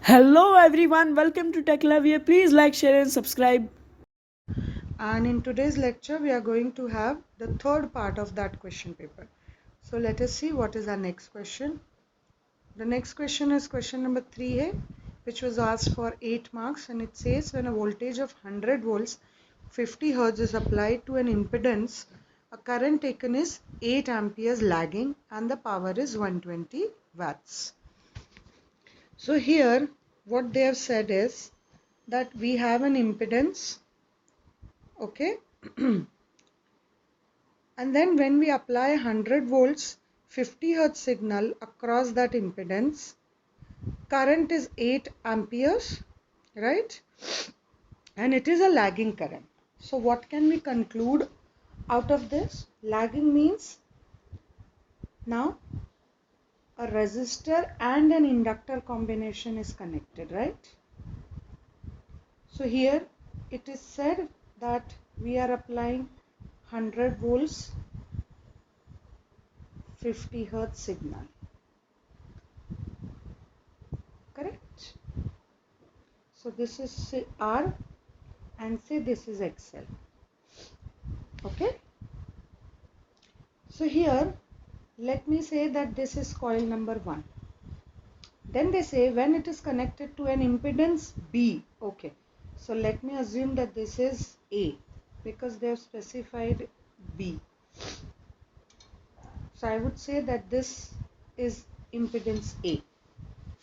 Hello everyone, welcome to Tech-Lavya. Please like, share and subscribe. And in today's lecture, we are going to have the third part of that question paper. So let us see what is our next question. The next question is question number 3A, which was asked for 8 marks, and it says when a voltage of 100 volts 50 hertz is applied to an impedance, a current taken is 8 amperes lagging and the power is 120 watts. So here what they have said is that we have an impedance, okay, and then when we apply 100 volts 50 hertz signal across that impedance, current is 8 amperes, right? And it is a lagging current. So what can we conclude out of this? Lagging means now a resistor and an inductor combination is connected, right? So here it is said that we are applying 100 volts 50 hertz signal, correct? So this is say R and say this is XL, okay? So here let me say that this is coil number 1. Then they say when it is connected to an impedance B, okay, so let me assume that this is A because they have specified B. So I would say that this is impedance A.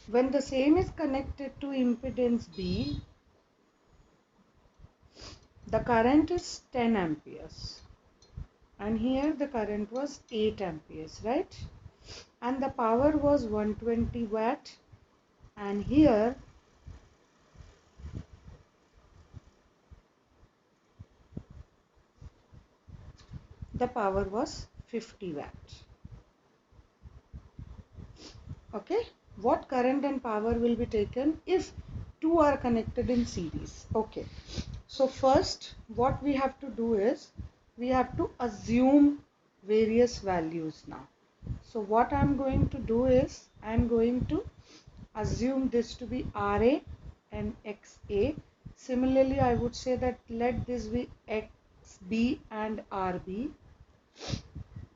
When the same is connected to impedance B, the current is 10 amperes and here the current was 8 amperes, right? And the power was 120 watt and here the power was 50 watt. Okay, what current and power will be taken if two are connected in series? Okay, so first what we have to do is we have to assume various values now. So what I'm going to do is I'm going to assume this to be RA and XA. Similarly, I would say that let this be XB and RB.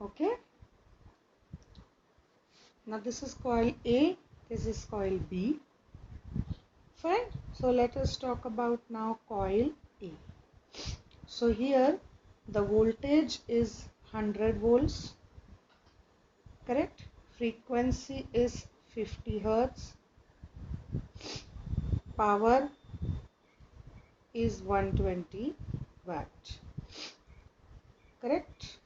Okay, now this is coil A, this is coil B. Fine. So let us talk about now coil A. So here the voltage is 100 volts, correct? Frequency is 50 hertz. Power is 120 watt, correct?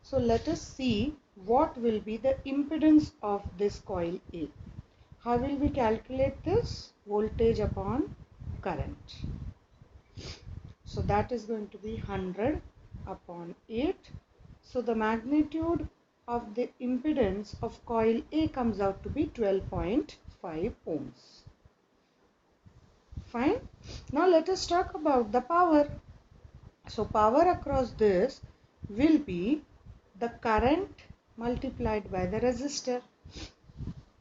So let us see what will be the impedance of this coil A. How will we calculate this? Voltage upon current. So that is going to be 100 upon 8. So the magnitude of the impedance of coil A comes out to be 12.5 ohms. Fine. Now let us talk about the power. So power across this will be the current multiplied by the resistor.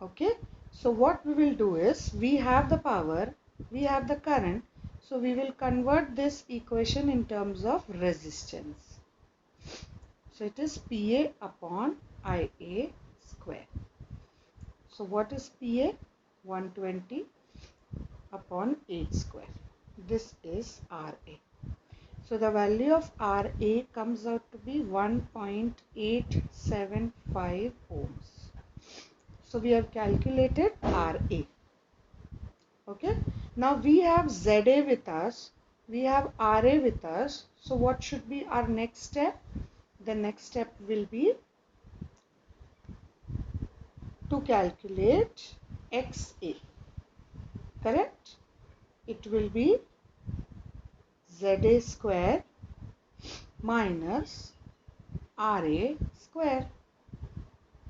Okay. So what we will do is we have the power, we have the current. So we will convert this equation in terms of resistance. So it is PA upon IA square. So what is PA? 120 upon 8 square. This is RA. So the value of RA comes out to be 1.875 ohms. So we have calculated RA. Okay. Now we have ZA with us. We have RA with us. So what should be our next step? The next step will be to calculate XA. Correct? It will be ZA square minus RA square.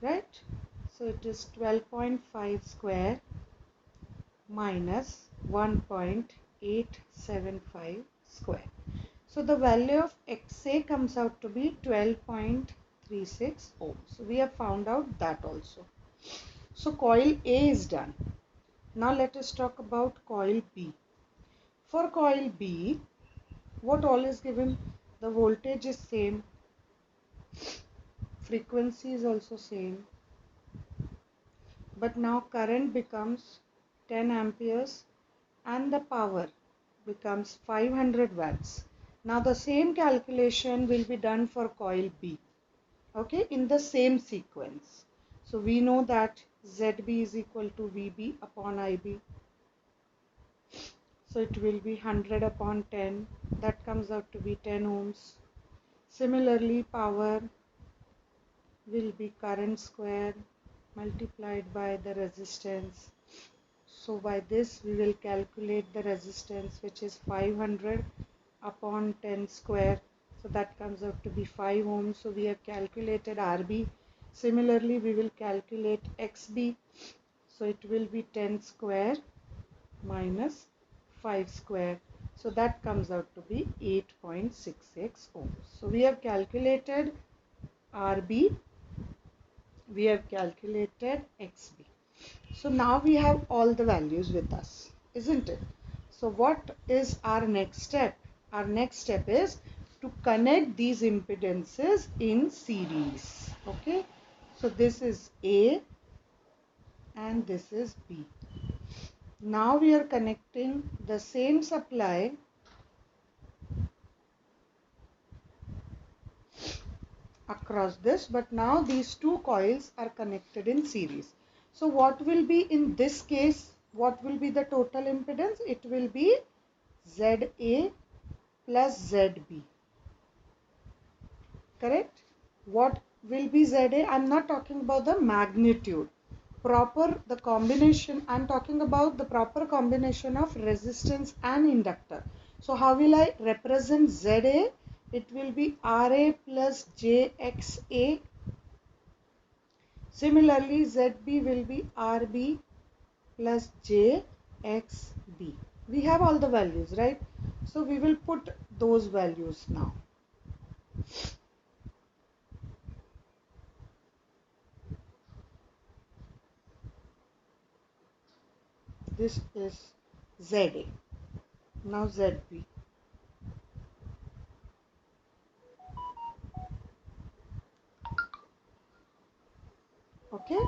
Right? So it is 12.5 square minus 1.875 square. So the value of XA comes out to be 12.36 ohms. So we have found out that also. So coil A is done. Now let us talk about coil B. For coil B, what all is given? The voltage is same, frequency is also same, but now current becomes 10 amperes and the power becomes 500 watts. Now the same calculation will be done for coil B, okay, in the same sequence. So we know that ZB is equal to VB upon IB. So it will be 100 upon 10, that comes out to be 10 ohms. Similarly, power will be current square multiplied by the resistance. So by this we will calculate the resistance, which is 500 upon 10 square. So that comes out to be 5 ohms. So we have calculated RB. Similarly, we will calculate XB. So it will be 10 square minus 5 square. So that comes out to be 8.66 ohms. So we have calculated RB, we have calculated XB. So now we have all the values with us, isn't it? So what is our next step? Our next step is to connect these impedances in series. Okay. So this is A and this is B. Now we are connecting the same supply across this, but now these two coils are connected in series. So what will be in this case? What will be the total impedance? It will be ZA plus ZB. Correct? What will be ZA? I'm not talking about the magnitude. The combination, I'm talking about the proper combination of resistance and inductor. So how will I represent ZA? It will be RA plus JXA. Similarly, ZB will be RB plus JXB. We have all the values, right? So we will put those values now. This is ZA. Now ZB. Okay.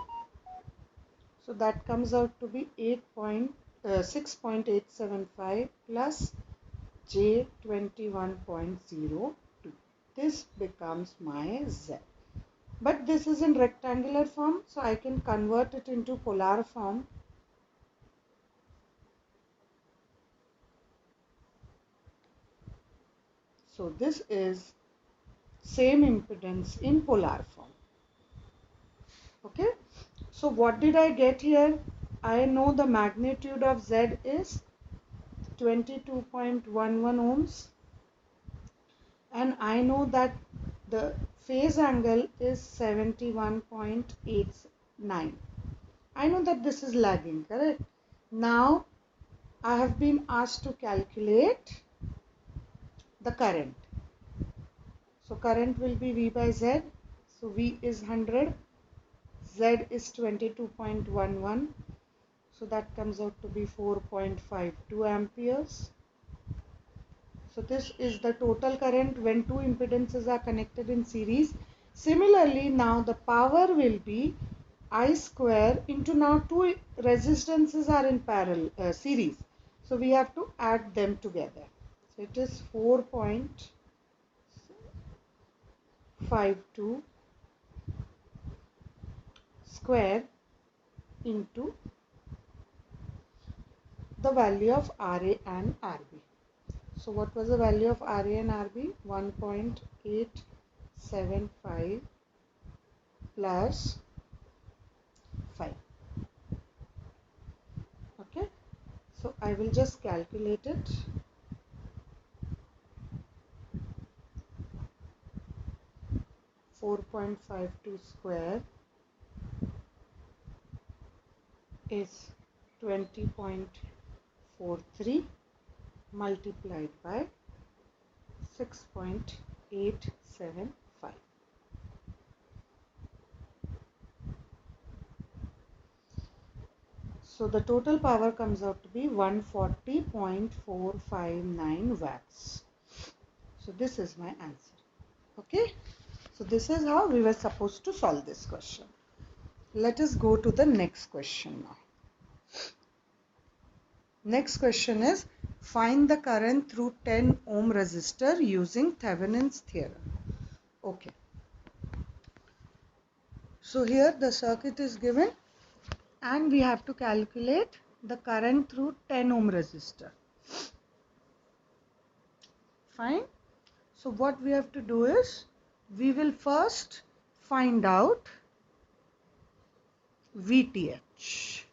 So that comes out to be 6.875 plus J21.02. This becomes my Z. But this is in rectangular form, so I can convert it into polar form. So this is same impedance in polar form. Okay. So what did I get here? I know the magnitude of Z is 22.11 ohms. And I know that the phase angle is 71.89. I know that this is lagging, correct? Now I have been asked to calculate the current. So current will be V by Z. So V is 100, Z is 22.11. So that comes out to be 4.52 amperes. So this is the total current when two impedances are connected in series. Similarly, now the power will be I square into, now two resistances are in parallel series. So we have to add them together. So it is 4.52 square into the value of RA and RB. So what was the value of RA and RB? 1.875 plus 5. Okay. So I will just calculate it. .52 square is 20.43 multiplied by 6.875. So the total power comes out to be 140.459 watts. So this is my answer. Okay. So this is how we were supposed to solve this question. Let us go to the next question now. Next question is, find the current through 10 ohm resistor using Thevenin's theorem. Okay. So here the circuit is given and we have to calculate the current through 10 ohm resistor. Fine. So what we have to do is, we will first find out VTH.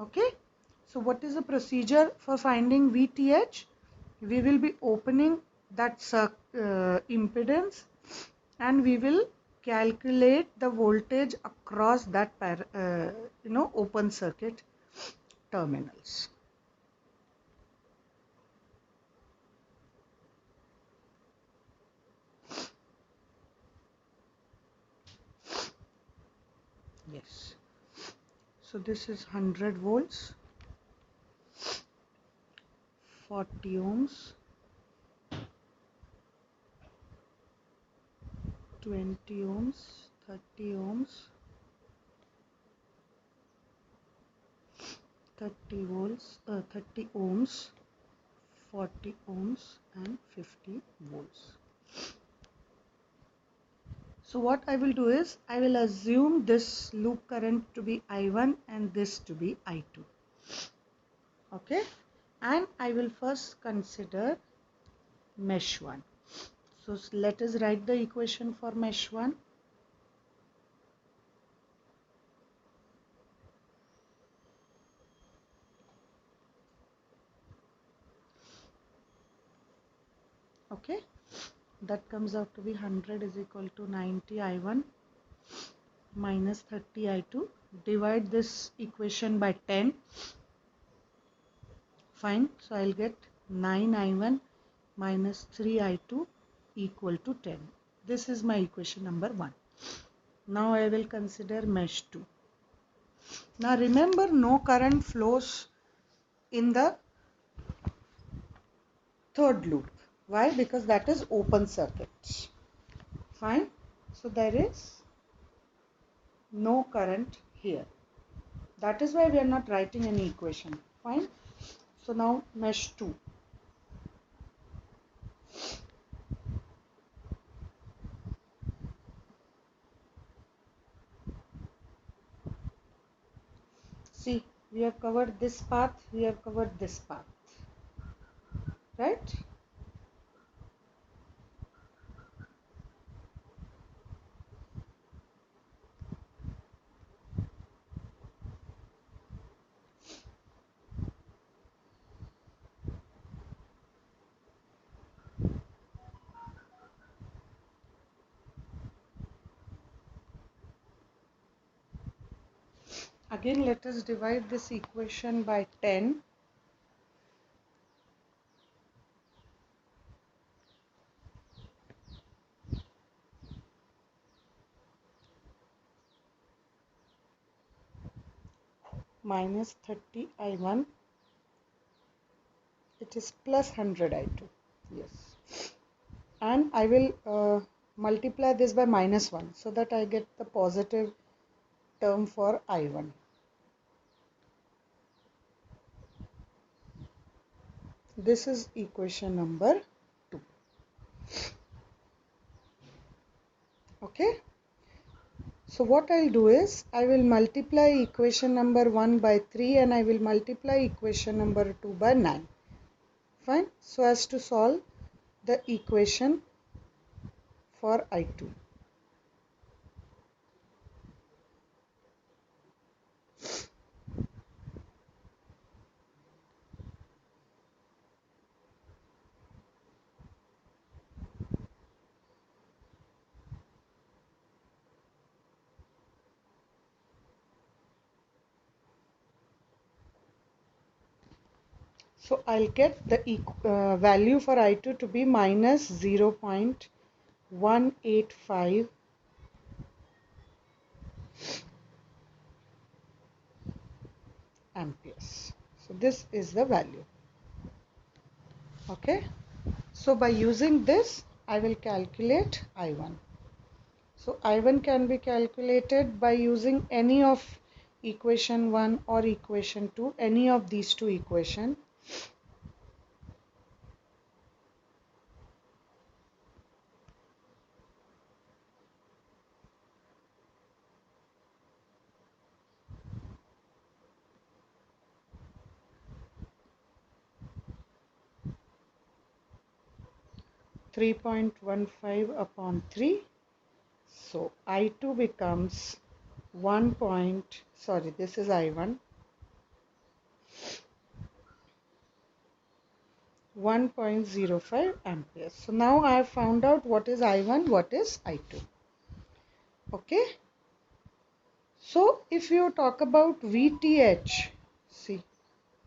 Okay. So what is the procedure for finding VTH? We will be opening that impedance and we will calculate the voltage across that open circuit terminals. Yes. So this is 100 volts, 40 ohms, 20 ohms, 30 ohms, 30 volts, 30 ohms, 40 ohms and 50 volts. So what I will do is, I will assume this loop current to be I1 and this to be I2. Okay, and I will first consider mesh 1. So let us write the equation for mesh 1. Okay, that comes out to be 100 is equal to 90 I1 minus 30 I2. Divide this equation by 10. Fine, so I'll get 9 I1 minus 3 I2 equal to 10. This is my equation number 1. Now I will consider mesh 2. Now remember, no current flows in the third loop. Why? Because that is open circuit. Fine. So there is no current here. That is why we are not writing any equation. Fine. So now mesh 2. See, we have covered this path, we have covered this path. Right? Again, let us divide this equation by 10. Minus 30 I1. It is plus 100 I2. Yes. And I will multiply this by minus 1 so that I get the positive term for I1. This is equation number 2. Okay. So what I'll do is, I will multiply equation number 1 by 3 and I will multiply equation number 2 by 9. Fine. So as to solve the equation for I2. So I'll get the value for I2 to be minus 0.185 amperes. So this is the value. Okay. So by using this, I will calculate I1. So I1 can be calculated by using any of equation 1 or equation 2, any of these two equations. Three 3.15 upon 3. So I2 becomes 1 point, sorry, this is I1, 1.05 amperes. So now I have found out what is I1, what is I2. Okay. So if you talk about VTH, see,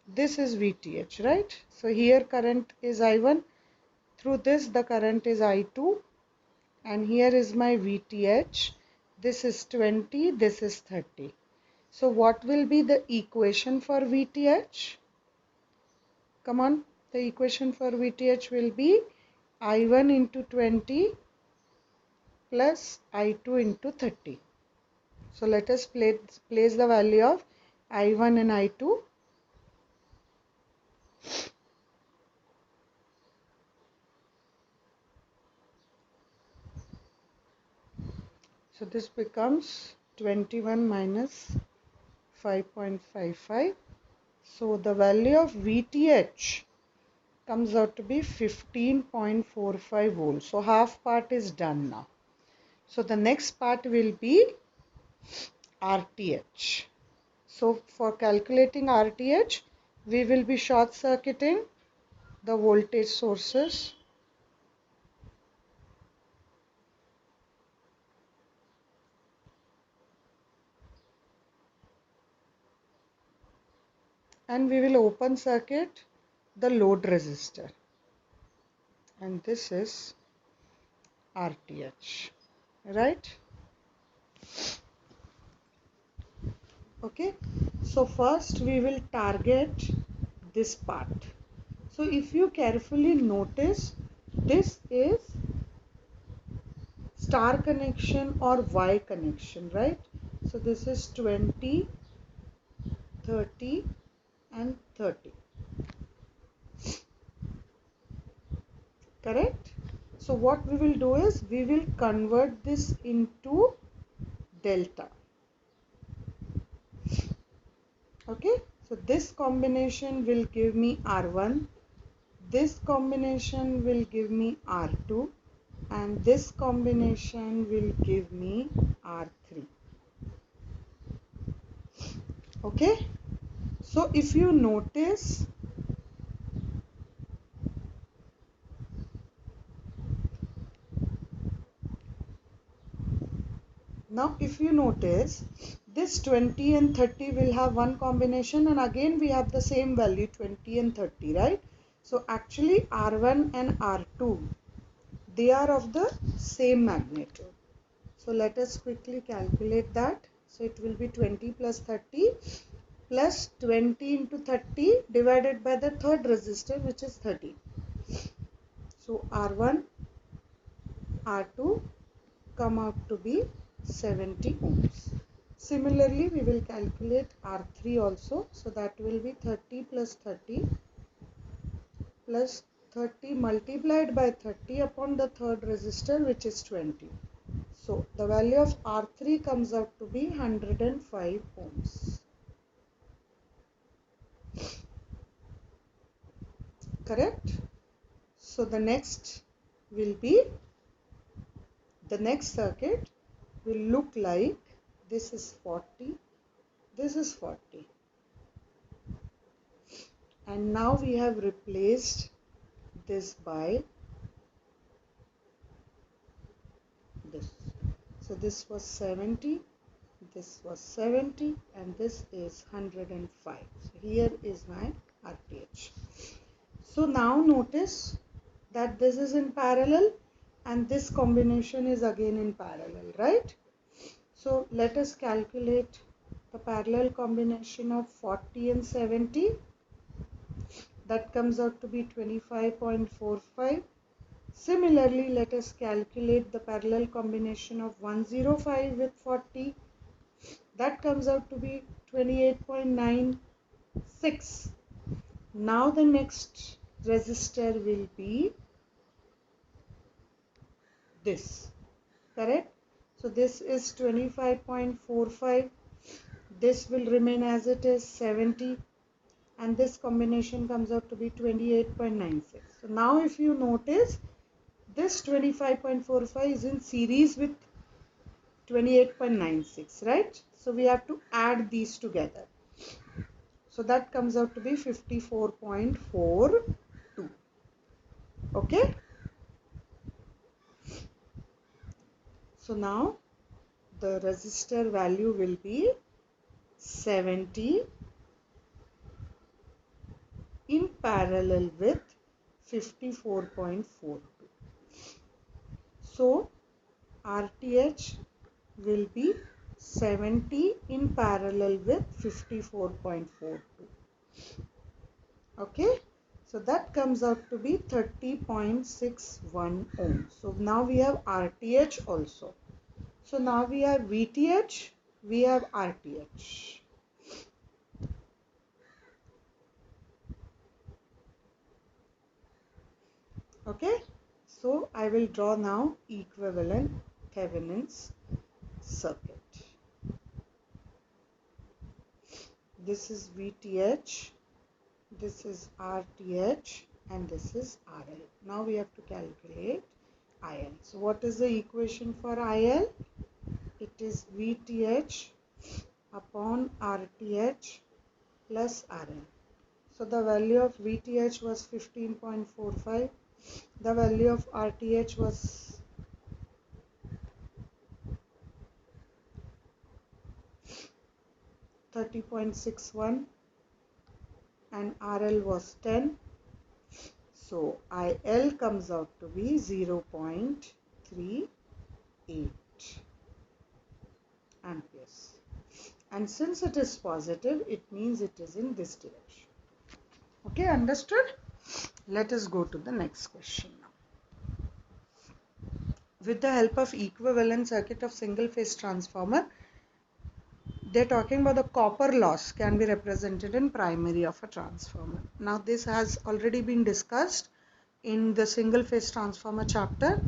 this is VTH, right? So here current is I1, through this the current is I2, and here is my VTH. This is 20, this is 30. So what will be the equation for VTH? Come on, the equation for VTH will be I1 into 20 plus I2 into 30. So let us place the value of I1 and I2. So this becomes 21 minus 5.55. So the value of VTH comes out to be 15.45 volts. So half part is done now. So the next part will be RTH. So for calculating RTH, we will be short circuiting the voltage sources. And we will open circuit the load resistor. And this is RTH, right? Okay. So first we will target this part. So if you carefully notice, this is star connection or Y connection, right? So this is 20, 30 and 30. Correct? So what we will do is we will convert this into delta. Okay? So this combination will give me R1. This combination will give me R2. And this combination will give me R3. Okay? So if you notice, now if you notice, this 20 and 30 will have one combination, and again we have the same value 20 and 30, right? So actually R1 and R2, they are of the same magnitude. So let us quickly calculate that. So it will be 20 plus 30 plus 20 into 30 divided by the third resistor, which is 30. So R1, R2 come out to be 70 ohms. Similarly, we will calculate R3 also. So that will be 30 plus 30 plus 30 multiplied by 30 upon the third resistor, which is 20. So the value of R3 comes out to be 105 ohms. Correct? So the next circuit will look like this is 40, this is 40. And now we have replaced this by this. So this was 70, this was 70, and this is 105. So here is my RTH. So now notice that this is in parallel and this combination is again in parallel, right? So let us calculate the parallel combination of 40 and 70. That comes out to be 25.45. Similarly, let us calculate the parallel combination of 105 with 40. That comes out to be 28.96. Now the next resistor will be this, correct? So this is 25.45. This will remain as it is, 70, and this combination comes out to be 28.96. So now if you notice, this 25.45 is in series with 28.96, right? So we have to add these together. So that comes out to be 54.42. Okay? So now the resistor value will be 70 in parallel with 54.42. So RTH will be 70 in parallel with 54.42. Okay, so that comes out to be 30.61 ohms. So now we have RTH also. So now we have VTH, we have RTH. Okay, so I will draw now equivalent Thevenin's circuit. This is VTH, this is RTH, and this is RL. Now we have to calculate IL. So what is the equation for IL? It is VTH upon RTH plus RL. So the value of VTH was 15.45. The value of RTH was 30.61 and RL was 10. So IL comes out to be 0.38 amperes. And since it is positive, it means it is in this direction. Okay, understood? Let us go to the next question now. With the help of equivalent circuit of single phase transformer, they're talking about the copper loss can be represented in primary of a transformer. Now this has already been discussed in the single phase transformer chapter,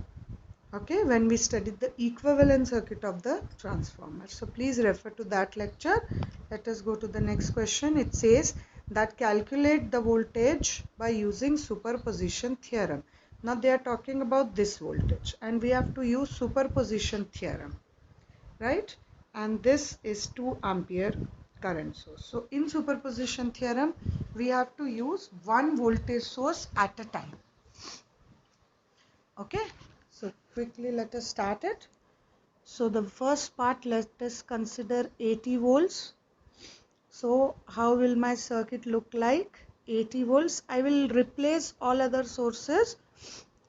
okay, when we studied the equivalent circuit of the transformer. So please refer to that lecture. Let us go to the next question. It says that calculate the voltage by using superposition theorem. Now they are talking about this voltage and we have to use superposition theorem, right? And this is 2 ampere current source. So in superposition theorem, we have to use one voltage source at a time. Okay, so quickly let us start it. So the first part, let us consider 80 volts. So how will my circuit look like? 80 volts. I will replace all other sources.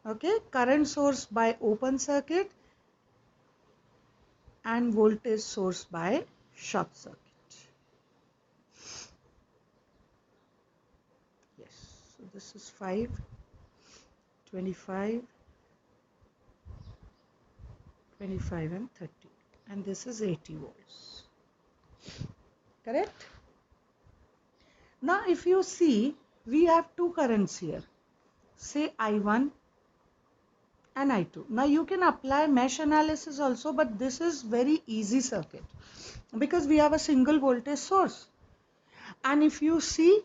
Okay, current source by open circuit and voltage source by short circuit. Yes, so this is 5, 25, 25 and 30, and this is 80 volts. Correct? Now if you see, we have two currents here, say I1 and I2. Now you can apply mesh analysis also, but this is very easy circuit because we have a single voltage source. And if you see,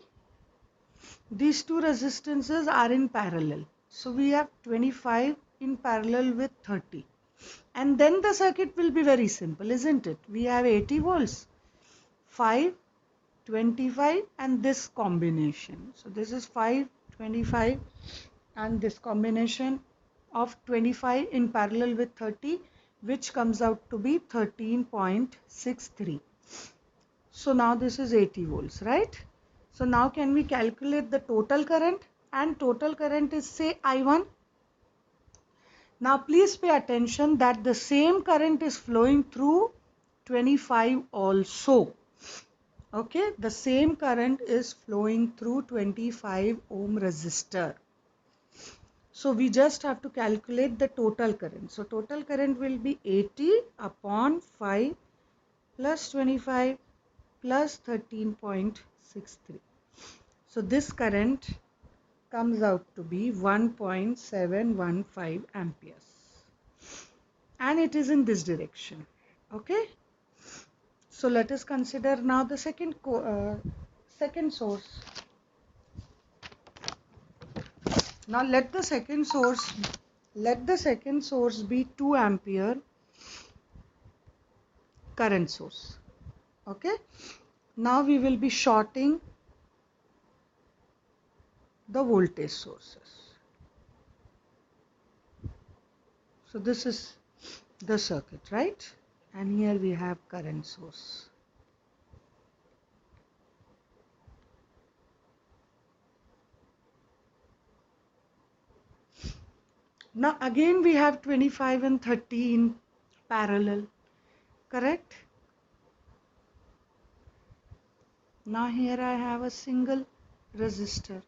these two resistances are in parallel. So we have 25 in parallel with 30. And then the circuit will be very simple, isn't it? We have 80 volts, 5, 25 and this combination. So this is 5, 25 and this combination of 25 in parallel with 30, which comes out to be 13.63. So now this is 80 volts, right? So now can we calculate the total current? And total current is, say, I1. Now please pay attention that the same current is flowing through 25 also. Okay, the same current is flowing through 25 ohm resistor. So we just have to calculate the total current. So total current will be 80 upon 5 plus 25 plus 13.63. So this current comes out to be 1.715 amperes. And it is in this direction. Okay. So let us consider now the second source. Now let the second source be 2 ampere current source. Okay. Now we will be shorting the voltage sources. So this is the circuit, right? And here we have current source. Now again we have 25 and 30 in parallel, correct? Now here I have a single resistor.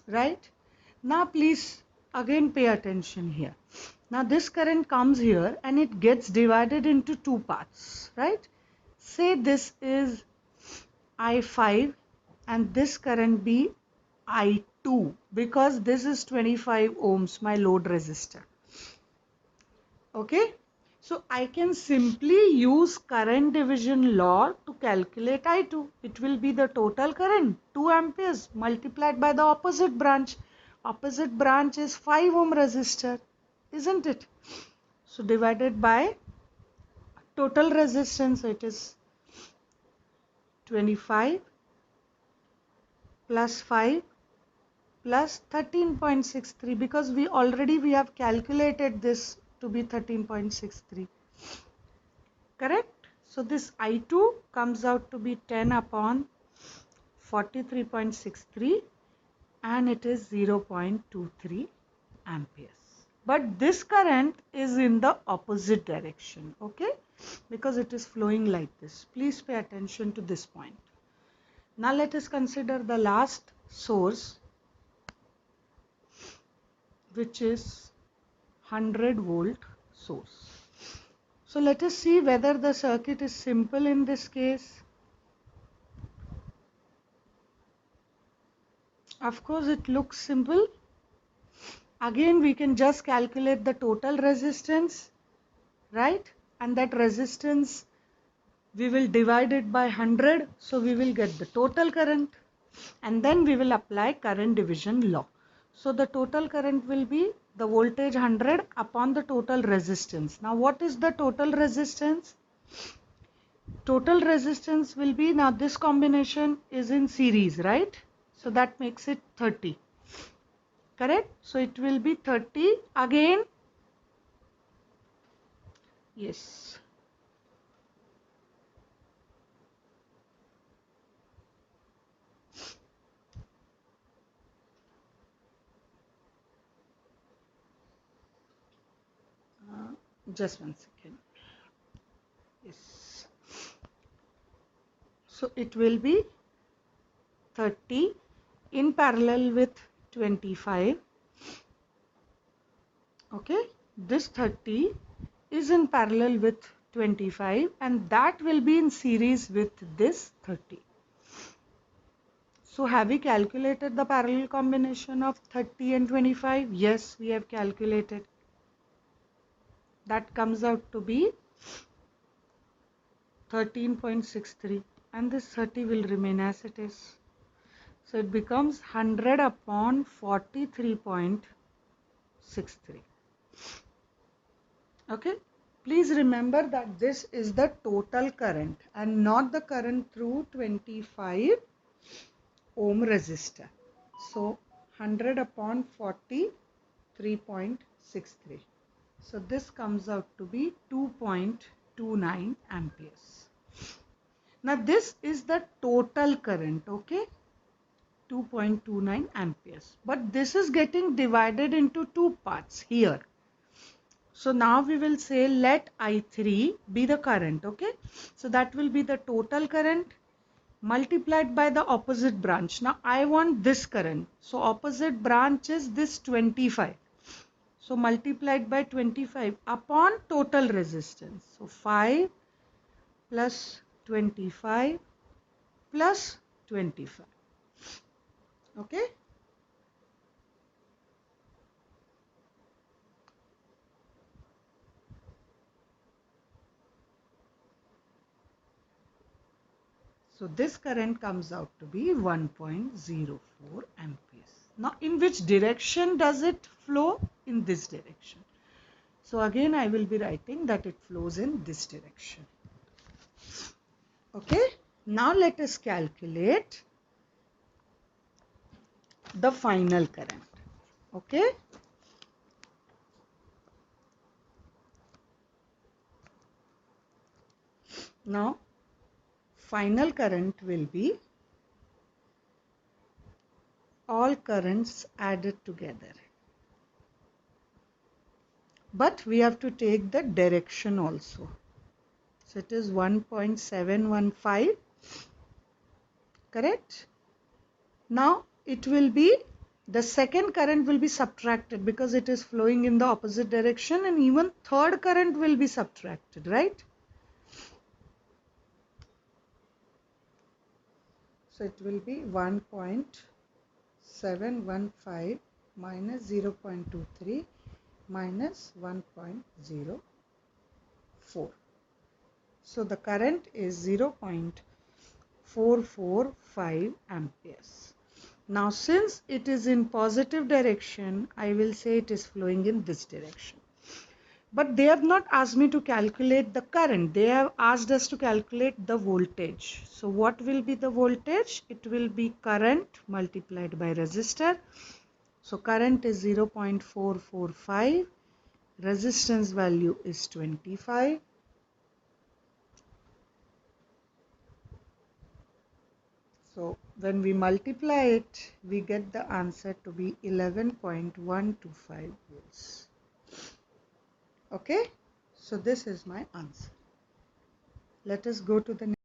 Right? Now please again pay attention here. Now this current comes here and it gets divided into two parts, right? Say this is I5 and this current be I2 because this is 25 ohms, my load resistor. Okay, so I can simply use current division law to calculate I2. It will be the total current 2 amperes multiplied by the opposite branch. Opposite branch is 5 ohm resistor, isn't it? So divided by total resistance, it is 25 plus 5 plus 13.63 because we have calculated this to be 13.63. Correct? So this I2 comes out to be 10 upon 43.63 and it is 0.23 amperes. But this current is in the opposite direction, okay? Because it is flowing like this. Please pay attention to this point. Now let us consider the last source, which is 100 volt source. So let us see whether the circuit is simple in this case. Of course, it looks simple. Again, we can just calculate the total resistance, right? And that resistance, we will divide it by 100. So we will get the total current. And then we will apply current division law. So the total current will be the voltage 100 upon the total resistance. Now what is the total resistance? Total resistance will be, now this combination is in series, right? So that makes it 30. Correct? So it will be 30 again. Yes. Just one second. Yes. So it will be 30 in parallel with 25. Okay. This 30 is in parallel with 25 and that will be in series with this 30. So have we calculated the parallel combination of 30 and 25? Yes, we have calculated. That comes out to be 13.63 and this 30 will remain as it is. So it becomes 100 upon 43.63. Okay. Please remember that this is the total current and not the current through 25 ohm resistor. So 100 upon 43.63. So this comes out to be 2.29 amperes. Now this is the total current, okay? 2.29 amperes. But this is getting divided into two parts here. So now we will say let I3 be the current, okay? So that will be the total current multiplied by the opposite branch. Now I want this current. So opposite branch is this 25. So multiplied by 25 upon total resistance. So 5 plus 25 plus 25. Okay? So this current comes out to be 1.04 amperes. Now in which direction does it flow? In this direction. So again I will be writing that it flows in this direction. Okay. Now let us calculate the final current. Okay. Now final current will be all currents added together. But we have to take the direction also. So it is 1.715. Correct? Now it will be, the second current will be subtracted because it is flowing in the opposite direction, and even third current will be subtracted, right? So it will be 1.715 minus 0.23 minus 1.04. So the current is 0.445 amperes. Now since it is in positive direction, I will say it is flowing in this direction. But they have not asked me to calculate the current. They have asked us to calculate the voltage. So what will be the voltage? It will be current multiplied by resistor. So current is 0.445. Resistance value is 25. So when we multiply it, we get the answer to be 11.125 volts. Okay, so this is my answer. Let us go to the next.